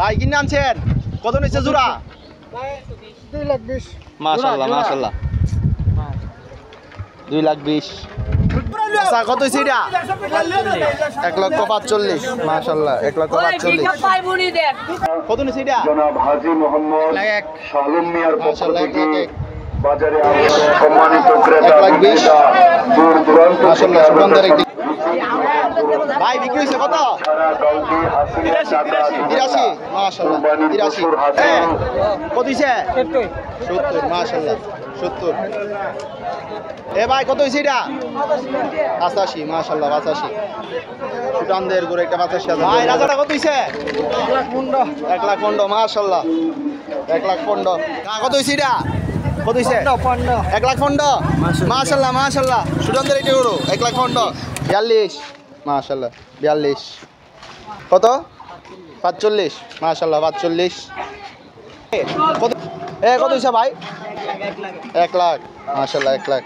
ভাই কিনে আনছেন কত নিচ্ছে জোড়া? 2,20,000 মাশাআল্লাহ মাশাআল্লাহ 2,20,000 আচ্ছা কত হইছে এটা? 1,45,000 মাশাআল্লাহ 1,45,000 কত নিচ্ছে এটা? জনাব হাজী মোহাম্মদ শালম মিয়ার পক্ষ থেকে বাজারে সম্মানিত ক্রেতা বিক্রেতা দূর দূরান্ত থেকে ভাই বিক্রি হয়েছে কত? 83 মাশাআল্লাহ 83 কত হইছে? 70 মাশাআল্লাহ 70 এ ভাই কত হইছে এটা? 85 মাশাআল্লাহ 85 সুটানদের গরে একটা 85,000 ভাই রাজাটা কত হইছে? 1,15,000 মাশাআল্লাহ 1,15,000 কত হইছে এটা? কত হইছে? 1,15,000 মাশাআল্লাহ মাশাআল্লাহ সুটানদের এটা গরু 1,15,000 42 মাশাআল্লাহ 42 কত? 45 মাশাআল্লাহ 45 কত কত হইছে ভাই? 1 লাখ মাশাআল্লাহ 1 লাখ